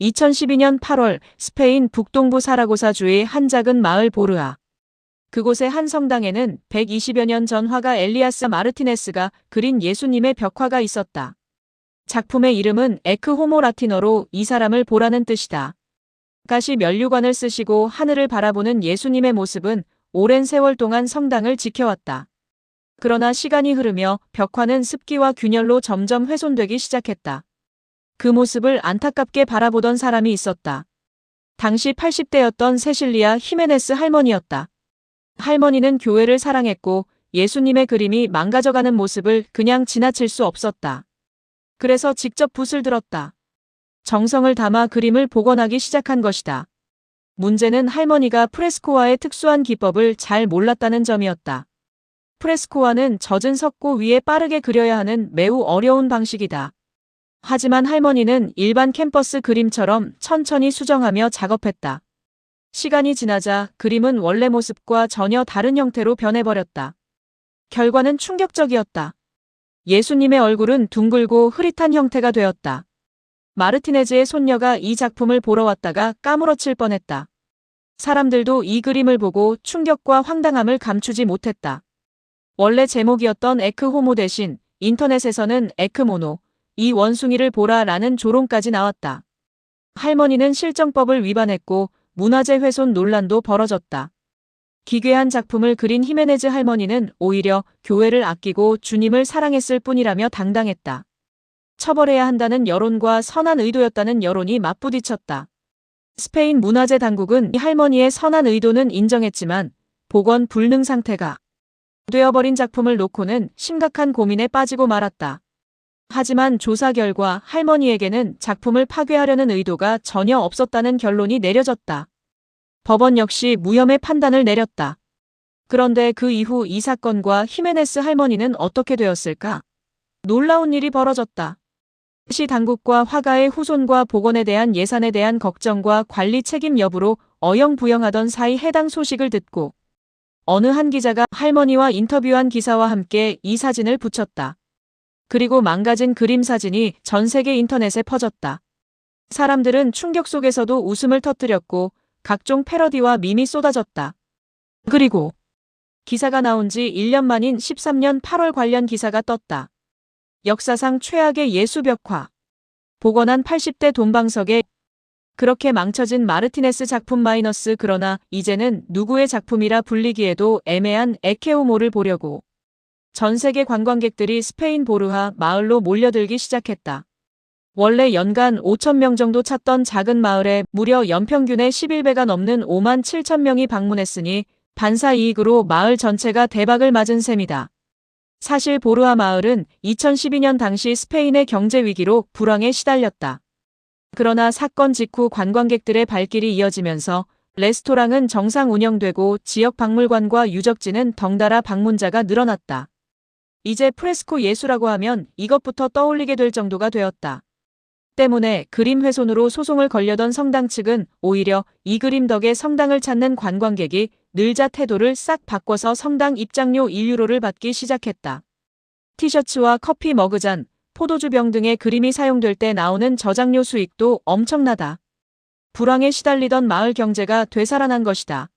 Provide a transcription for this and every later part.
2012년 8월 스페인 북동부 사라고사주의 한 작은 마을 보르아. 그곳의 한 성당에는 120여 년 전 화가 엘리아스 마르티네스가 그린 예수님의 벽화가 있었다. 작품의 이름은 에크 호모 라티너로 이 사람을 보라는 뜻이다. 가시 면류관을 쓰시고 하늘을 바라보는 예수님의 모습은 오랜 세월 동안 성당을 지켜왔다. 그러나 시간이 흐르며 벽화는 습기와 균열로 점점 훼손되기 시작했다. 그 모습을 안타깝게 바라보던 사람이 있었다. 당시 80대였던 세실리아 히메네스 할머니였다. 할머니는 교회를 사랑했고 예수님의 그림이 망가져가는 모습을 그냥 지나칠 수 없었다. 그래서 직접 붓을 들었다. 정성을 담아 그림을 복원하기 시작한 것이다. 문제는 할머니가 프레스코화의 특수한 기법을 잘 몰랐다는 점이었다. 프레스코화는 젖은 석고 위에 빠르게 그려야 하는 매우 어려운 방식이다. 하지만 할머니는 일반 캔버스 그림처럼 천천히 수정하며 작업했다. 시간이 지나자 그림은 원래 모습과 전혀 다른 형태로 변해버렸다. 결과는 충격적이었다. 예수님의 얼굴은 둥글고 흐릿한 형태가 되었다. 마르티네즈의 손녀가 이 작품을 보러 왔다가 까무러칠 뻔했다. 사람들도 이 그림을 보고 충격과 황당함을 감추지 못했다. 원래 제목이었던 에크 호모 대신 인터넷에서는 에크 모노, 이 원숭이를 보라라는 조롱까지 나왔다. 할머니는 실정법을 위반했고 문화재 훼손 논란도 벌어졌다. 기괴한 작품을 그린 히메네즈 할머니는 오히려 교회를 아끼고 주님을 사랑했을 뿐이라며 당당했다. 처벌해야 한다는 여론과 선한 의도였다는 여론이 맞부딪혔다. 스페인 문화재 당국은 이 할머니의 선한 의도는 인정했지만 복원 불능 상태가 되어버린 작품을 놓고는 심각한 고민에 빠지고 말았다. 하지만 조사 결과 할머니에게는 작품을 파괴하려는 의도가 전혀 없었다는 결론이 내려졌다. 법원 역시 무혐의 판단을 내렸다. 그런데 그 이후 이 사건과 히메네스 할머니는 어떻게 되었을까? 놀라운 일이 벌어졌다. 시 당국과 화가의 후손과 복원에 대한 예산에 대한 걱정과 관리 책임 여부로 어영부영하던 사이 해당 소식을 듣고 어느 한 기자가 할머니와 인터뷰한 기사와 함께 이 사진을 붙였다. 그리고 망가진 그림 사진이 전 세계 인터넷에 퍼졌다. 사람들은 충격 속에서도 웃음을 터뜨렸고 각종 패러디와 밈이 쏟아졌다. 그리고 기사가 나온 지 1년 만인 13년 8월 관련 기사가 떴다. 역사상 최악의 예수 벽화. 복원한 80대 돈방석에 그렇게 망쳐진 마르티네스 작품 마이너스 그러나 이제는 누구의 작품이라 불리기에도 애매한 에케 호모를 보려고 전 세계 관광객들이 스페인 보르아 마을로 몰려들기 시작했다. 원래 연간 5,000명 정도 찾던 작은 마을에 무려 연평균의 11배가 넘는 5만 7천 명이 방문했으니 반사이익으로 마을 전체가 대박을 맞은 셈이다. 사실 보르아 마을은 2012년 당시 스페인의 경제 위기로 불황에 시달렸다. 그러나 사건 직후 관광객들의 발길이 이어지면서 레스토랑은 정상 운영되고 지역 박물관과 유적지는 덩달아 방문자가 늘어났다. 이제 프레스코 예수라고 하면 이것부터 떠올리게 될 정도가 되었다. 때문에 그림 훼손으로 소송을 걸려던 성당 측은 오히려 이 그림 덕에 성당을 찾는 관광객이 늘자 태도를 싹 바꿔서 성당 입장료 1유로를 받기 시작했다. 티셔츠와 커피 머그잔, 포도주병 등의 그림이 사용될 때 나오는 저장료 수익도 엄청나다. 불황에 시달리던 마을 경제가 되살아난 것이다.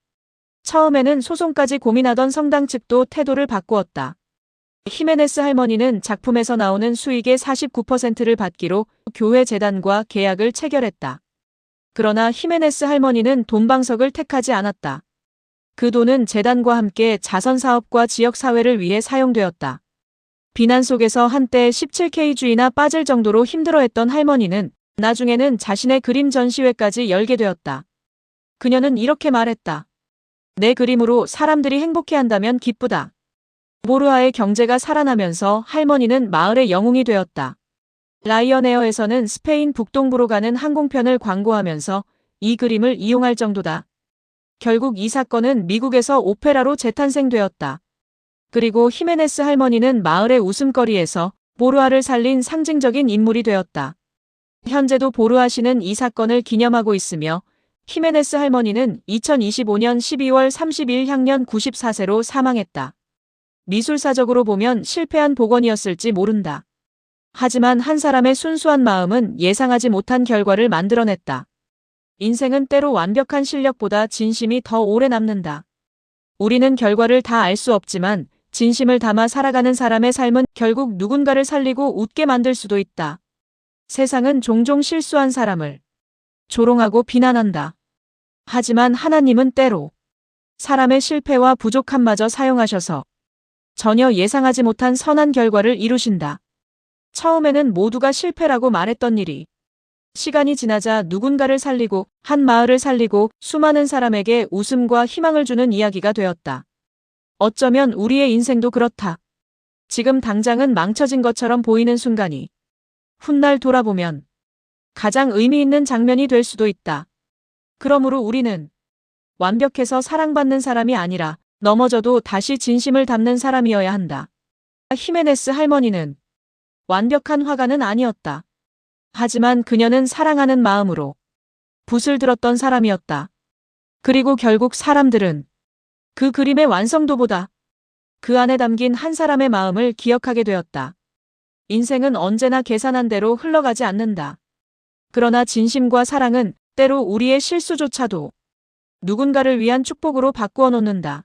처음에는 소송까지 고민하던 성당 측도 태도를 바꾸었다. 히메네스 할머니는 작품에서 나오는 수익의 49%를 받기로 교회 재단과 계약을 체결했다. 그러나 히메네스 할머니는 돈방석을 택하지 않았다. 그 돈은 재단과 함께 자선사업과 지역사회를 위해 사용되었다. 비난 속에서 한때 17kg나 빠질 정도로 힘들어했던 할머니는 나중에는 자신의 그림 전시회까지 열게 되었다. 그녀는 이렇게 말했다. 내 그림으로 사람들이 행복해한다면 기쁘다. 보르아의 경제가 살아나면서 할머니는 마을의 영웅이 되었다. 라이언에어에서는 스페인 북동부로 가는 항공편을 광고하면서 이 그림을 이용할 정도다. 결국 이 사건은 미국에서 오페라로 재탄생되었다. 그리고 히메네스 할머니는 마을의 웃음거리에서 보르아를 살린 상징적인 인물이 되었다. 현재도 보르아시는 이 사건을 기념하고 있으며 히메네스 할머니는 2025년 12월 30일 향년 94세로 사망했다. 미술사적으로 보면 실패한 복원이었을지 모른다. 하지만 한 사람의 순수한 마음은 예상하지 못한 결과를 만들어냈다. 인생은 때로 완벽한 실력보다 진심이 더 오래 남는다. 우리는 결과를 다 알 수 없지만 진심을 담아 살아가는 사람의 삶은 결국 누군가를 살리고 웃게 만들 수도 있다. 세상은 종종 실수한 사람을 조롱하고 비난한다. 하지만 하나님은 때로 사람의 실패와 부족함마저 사용하셔서 전혀 예상하지 못한 선한 결과를 이루신다. 처음에는 모두가 실패라고 말했던 일이 시간이 지나자 누군가를 살리고 한 마을을 살리고 수많은 사람에게 웃음과 희망을 주는 이야기가 되었다. 어쩌면 우리의 인생도 그렇다. 지금 당장은 망쳐진 것처럼 보이는 순간이 훗날 돌아보면 가장 의미 있는 장면이 될 수도 있다. 그러므로 우리는 완벽해서 사랑받는 사람이 아니라 넘어져도 다시 진심을 담는 사람이어야 한다. 히메네스 할머니는 완벽한 화가는 아니었다. 하지만 그녀는 사랑하는 마음으로 붓을 들었던 사람이었다. 그리고 결국 사람들은 그 그림의 완성도보다 그 안에 담긴 한 사람의 마음을 기억하게 되었다. 인생은 언제나 계산한 대로 흘러가지 않는다. 그러나 진심과 사랑은 때로 우리의 실수조차도 누군가를 위한 축복으로 바꾸어 놓는다.